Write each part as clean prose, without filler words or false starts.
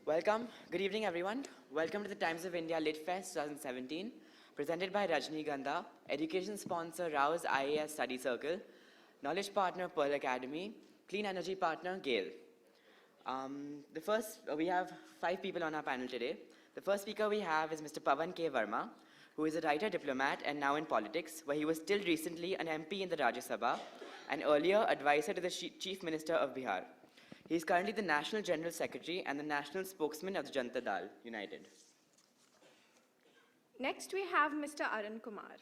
Welcome. Good evening, everyone. Welcome to the Times of India LitFest 2017, presented by Rajnigandha, education sponsor Rao's IAS Study Circle, knowledge partner Pearl Academy, clean energy partner GAIL. We have 5 people on our panel today. The first speaker we have is Mr. Pavan K. Varma, who is a writer, diplomat, and now in politics, where he was till recently an MP in the Rajya Sabha, and earlier advisor to the Chief Minister of Bihar. He is currently the National General Secretary and the National Spokesman of the Janata Dal United. Next, we have Mr. Arun Kumar.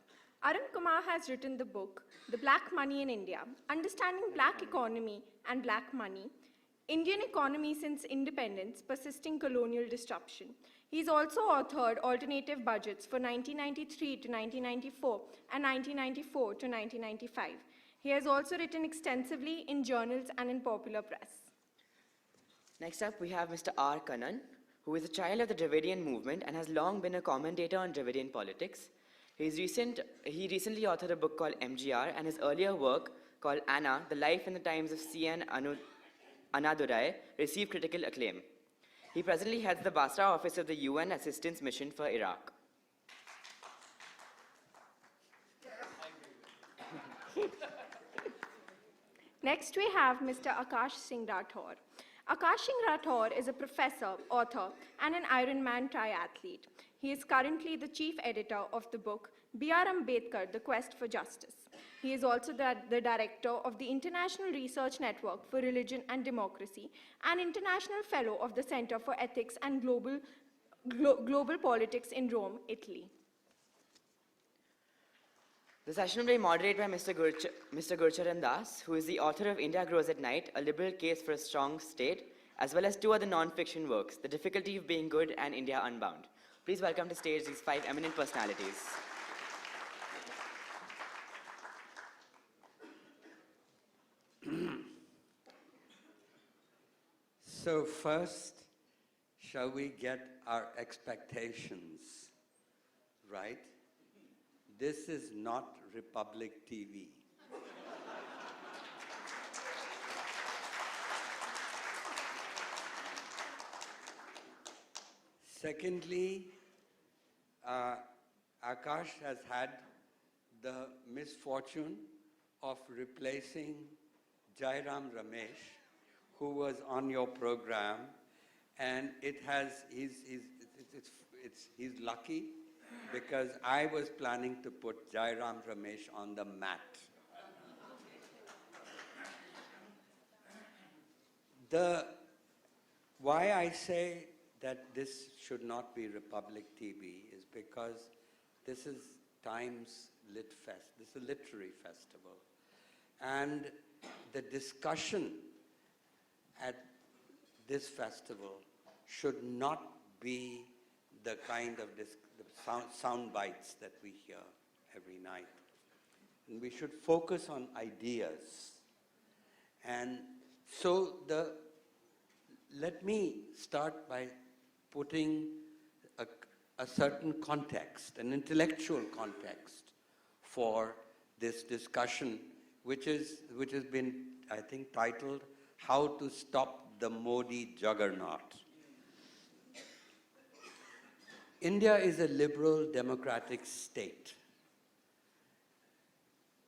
Arun Kumar has written the book, The Black Money in India, Understanding Black Economy and Black Money, Indian Economy Since Independence, Persisting Colonial Disruption. He's also authored alternative budgets for 1993 to 1994 and 1994 to 1995. He has also written extensively in journals and in popular press. Next up, we have Mr. R. Kannan, who is a child of the Dravidian movement and has long been a commentator on Dravidian politics. He recently authored a book called MGR, and his earlier work called Anna, The Life and the Times of C.N. Annadurai, received critical acclaim. He presently heads the Basra office of the UN Assistance Mission for Iraq. Next, we have Mr. Aakash Singh Rathore. Aakash Singh Rathore is a professor, author, and an Ironman triathlete. He is currently the chief editor of the book B.R. Ambedkar, The Quest for Justice. He is also the director of the International Research Network for Religion and Democracy and international fellow of the Center for Ethics and Global Politics in Rome, Italy. The session will be moderated by Mr. Gurcharan Das, who is the author of India Grows at Night, A Liberal Case for a Strong State, as well as 2 other non-fiction works, The Difficulty of Being Good and India Unbound. Please welcome to stage these 5 eminent personalities. So first, shall we get our expectations right? This is not Republic TV. Secondly, Aakash has had the misfortune of replacing Jairam Ramesh, who was on your program, and he's lucky because I was planning to put Jairam Ramesh on the mat. Why I say that this should not be Republic TV is because this is Times LitFest. This is a literary festival. And the discussion at this festival should not be the kind of sound bites that we hear every night. And we should focus on ideas. And so let me start by putting a certain context, an intellectual context for this discussion, which has been, I think, titled, How to Stop the Modi Juggernaut. India is a liberal democratic state.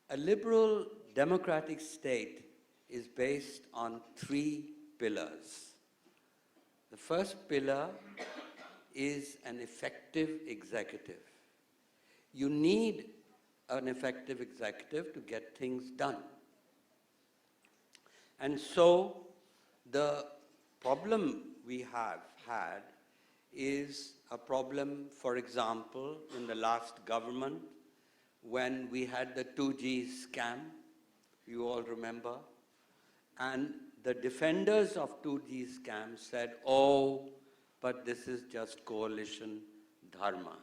A liberal democratic state is based on 3 pillars. The first pillar is an effective executive. You need an effective executive to get things done. And so the problem we have had is a problem, for example, in the last government when we had the 2G scam, you all remember, and the defenders of 2G scam said, oh, but this is just coalition dharma.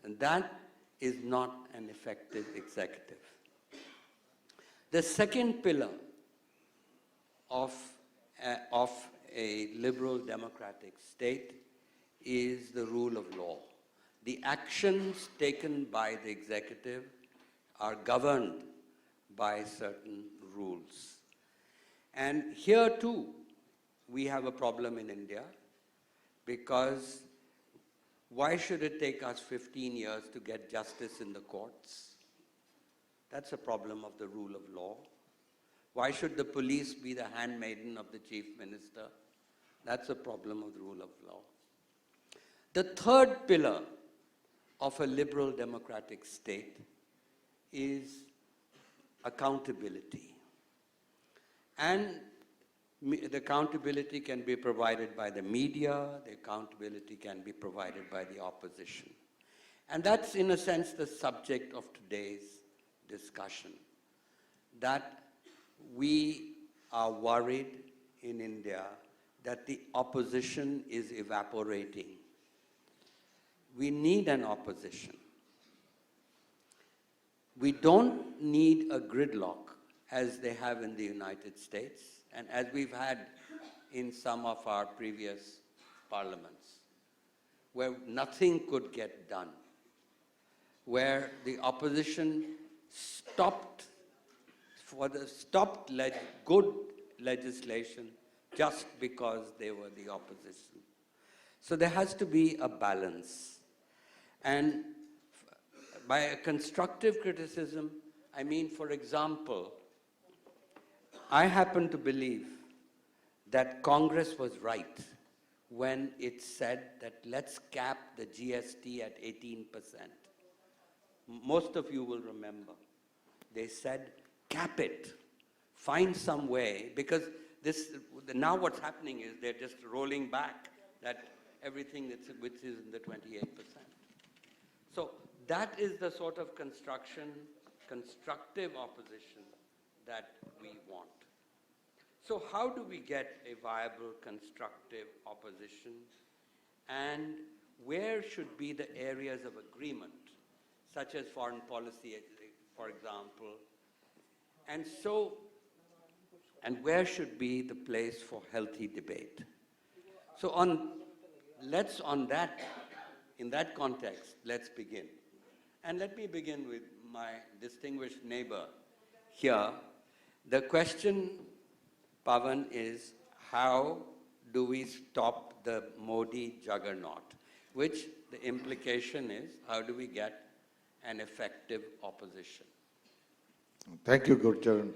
And that is not an effective executive. The second pillar of a liberal democratic state is the rule of law. The actions taken by the executive are governed by certain rules. And here too, we have a problem in India because why should it take us 15 years to get justice in the courts? That's a problem of the rule of law. Why should the police be the handmaiden of the chief minister? That's a problem of the rule of law. The third pillar of a liberal democratic state is accountability. And the accountability can be provided by the media, the accountability can be provided by the opposition. And that's, in a sense, the subject of today's discussion. That we are worried in India that the opposition is evaporating. We need an opposition. We don't need a gridlock as they have in the United States and as we've had in some of our previous parliaments, where nothing could get done, where the opposition stopped good legislation just because they were the opposition. So there has to be a balance. And by a constructive criticism, I mean, for example, I happen to believe that Congress was right when it said that let's cap the GST at 18%. Most of you will remember. They said, cap it. Find some way, because now what's happening is they're just rolling back that everything which is in the 28%. So that is the sort of constructive opposition that we want. So how do we get a viable constructive opposition? And where should be the areas of agreement, such as foreign policy, for example? And where should be the place for healthy debate? So in that context, let's begin. And let me begin with my distinguished neighbor here. The question, Pavan, is how do we stop the Modi juggernaut? Which the implication is, how do we get an effective opposition? Thank you, Gurcharan.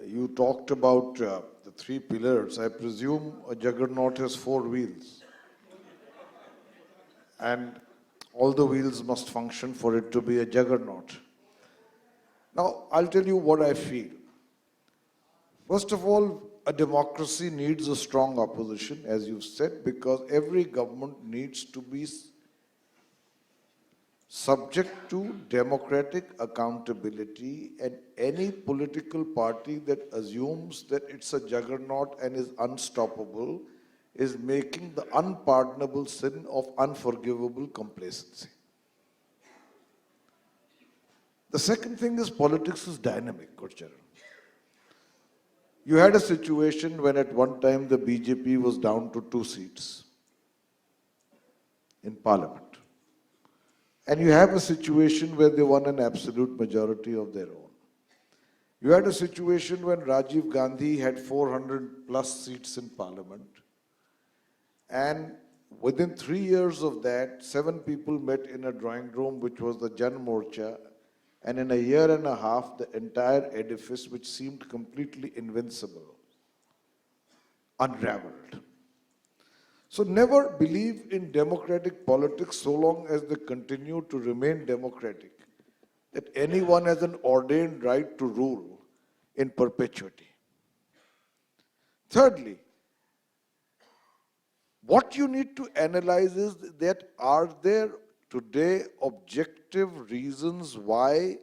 You talked about the three pillars. I presume a juggernaut has 4 wheels. And all the wheels must function for it to be a juggernaut. Now, I'll tell you what I feel. First of all, a democracy needs a strong opposition, as you've said, because every government needs to be subject to democratic accountability, and any political party that assumes that it's a juggernaut and is unstoppable is making the unpardonable sin of unforgivable complacency. The second thing is politics is dynamic, Gurcharan. You had a situation when at one time the BJP was down to 2 seats in parliament. And you have a situation where they won an absolute majority of their own. You had a situation when Rajiv Gandhi had 400 plus seats in parliament. And within 3 years of that, 7 people met in a drawing room, which was the Jan Morcha. And in a year and a half, the entire edifice, which seemed completely invincible, unraveled. So never believe in democratic politics so long as they continue to remain democratic, that anyone has an ordained right to rule in perpetuity. Thirdly, what you need to analyze is that are there today objective reasons why,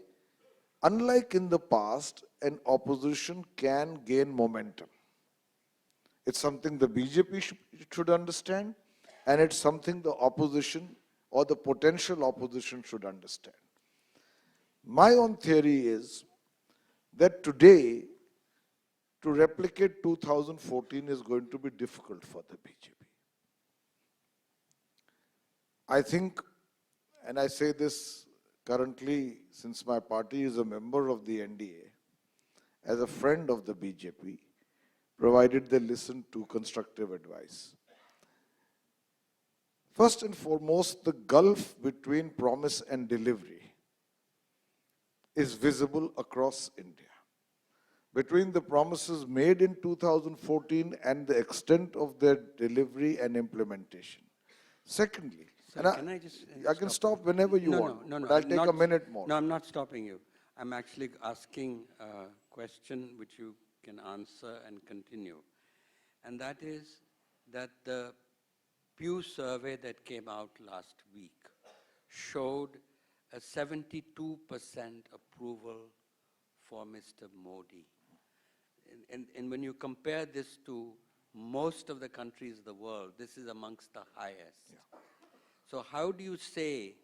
unlike in the past, an opposition can gain momentum? It's something the BJP should understand, and it's something the opposition or the potential opposition should understand. My own theory is that today, to replicate 2014 is going to be difficult for the BJP. I think, and I say this currently since my party is a member of the NDA, as a friend of the BJP, provided they listen to constructive advice. First and foremost, the gulf between promise and delivery is visible across India. Between the promises made in 2014 and the extent of their delivery and implementation. Secondly, Sir, and can I just I can stop whenever you want, but I'll take a minute more. No, I'm not stopping you. I'm actually asking a question which you can answer and continue. And that is that the Pew survey that came out last week showed a 72% approval for Mr. Modi. And when you compare this to most of the countries of the world, this is amongst the highest. Yeah. So how do you say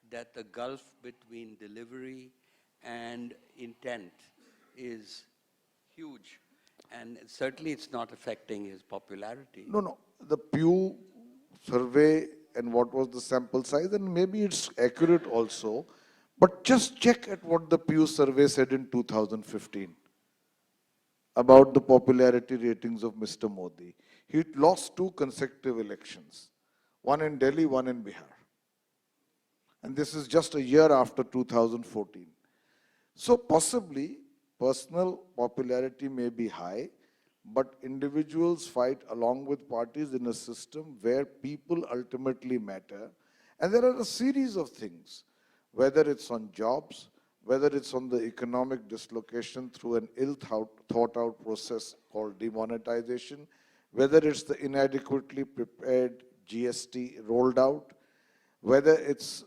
that the gulf between delivery and intent is huge? And certainly it's not affecting his popularity. No. The Pew survey and what was the sample size, and maybe it's accurate also, but just check at what the Pew survey said in 2015 about the popularity ratings of Mr. Modi. He lost 2 consecutive elections, one in Delhi, one in Bihar. And this is just a year after 2014. So possibly personal popularity may be high, but individuals fight along with parties in a system where people ultimately matter. And there are a series of things, whether it's on jobs, whether it's on the economic dislocation through an ill-thought-out process called demonetization, whether it's the inadequately prepared GST rolled out, whether it's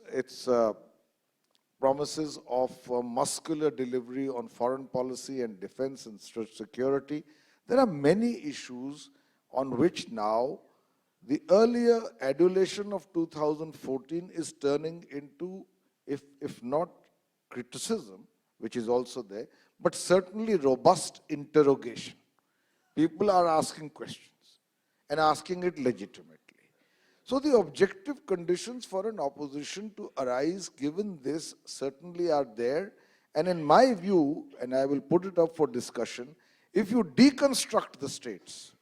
promises of muscular delivery on foreign policy and defense and security. There are many issues on which now the earlier adulation of 2014 is turning into, if not criticism, which is also there, but certainly robust interrogation. People are asking questions and asking it legitimately. So the objective conditions for an opposition to arise given this certainly are there. And in my view, and I will put it up for discussion, if you deconstruct the states,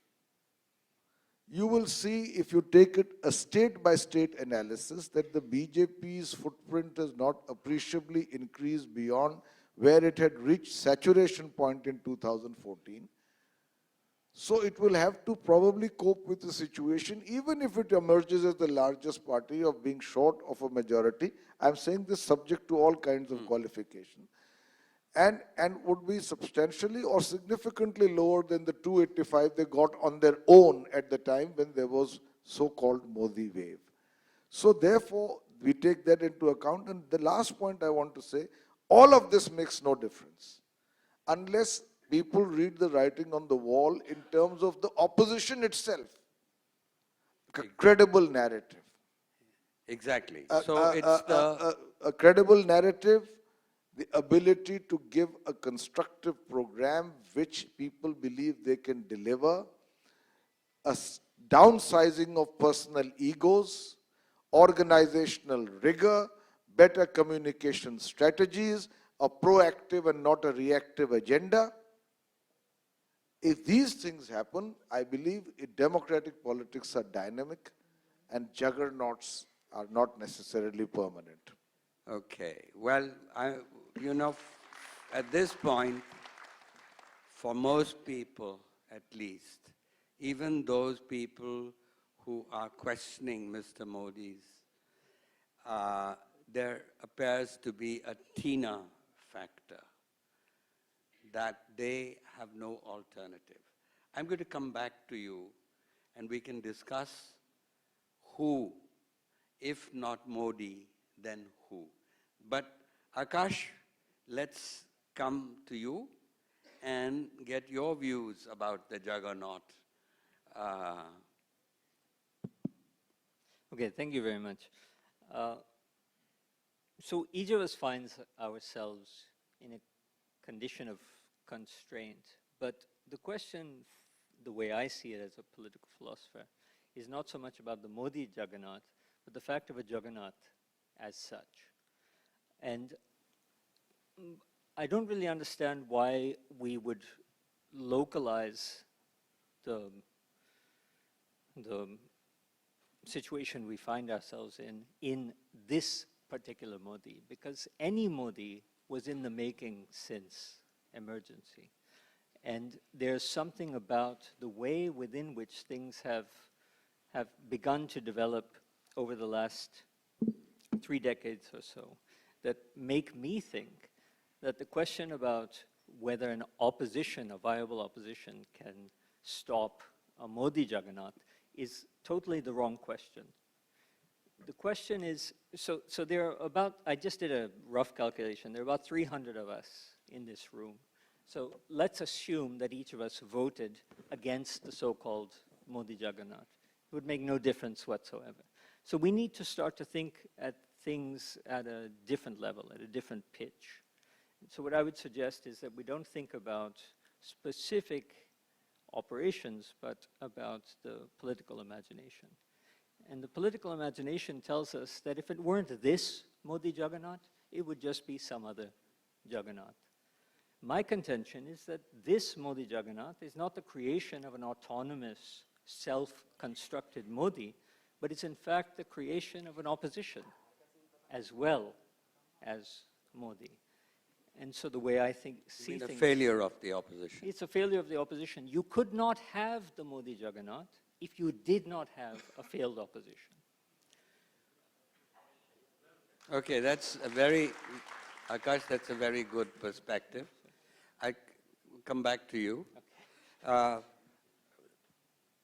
you will see, if you take it a state-by-state analysis, that the BJP's footprint has not appreciably increased beyond where it had reached saturation point in 2014. So it will have to probably cope with the situation, even if it emerges as the largest party of being short of a majority. I'm saying this subject to all kinds of qualifications. And would be substantially or significantly lower than the 285 they got on their own at the time when there was so-called Modi wave. So therefore, we take that into account. And the last point I want to say, all of this makes no difference unless people read the writing on the wall in terms of the opposition itself. A credible narrative. Exactly. So it's a credible narrative, the ability to give a constructive program which people believe they can deliver, a downsizing of personal egos, organizational rigor, better communication strategies, a proactive and not a reactive agenda. If these things happen, I believe democratic politics are dynamic and juggernauts are not necessarily permanent. okay. Well, at this point, for most people at least, even those people who are questioning Mr. Modi's, there appears to be a Tina factor, that they have no alternative. I'm going to come back to you and we can discuss who, if not Modi, then who. But Aakash, let's come to you and get your views about the Juggernaut. Okay, thank you very much. So each of us finds ourselves in a condition of constraint, but the question, the way I see it as a political philosopher, is not so much about the Modi juggernaut, but the fact of a juggernaut as such. And I don't really understand why we would localize the situation we find ourselves in this particular Modi, because any Modi was in the making since emergency. And there's something about the way within which things have begun to develop over the last 3 decades or so that make me think that the question about whether an opposition, a viable opposition, can stop a Modi Juggernaut is totally the wrong question. The question is, so there are about, I just did a rough calculation, there are about 300 of us in this room. So let's assume that each of us voted against the so-called Modi Juggernaut. It would make no difference whatsoever. So we need to start to think at things at a different level, at a different pitch. So what I would suggest is that we don't think about specific operations, but about the political imagination. And the political imagination tells us that if it weren't this Modi Juggernaut, it would just be some other Juggernaut. My contention is that this Modi Juggernaut is not the creation of an autonomous, self-constructed Modi, but it's in fact the creation of an opposition as well as Modi. And so the way I see things... a failure of the opposition. It's a failure of the opposition. You could not have the Modi Juggernaut if you did not have a failed opposition. Okay, that's a very, Aakash, that's a very good perspective. I come back to you. Okay.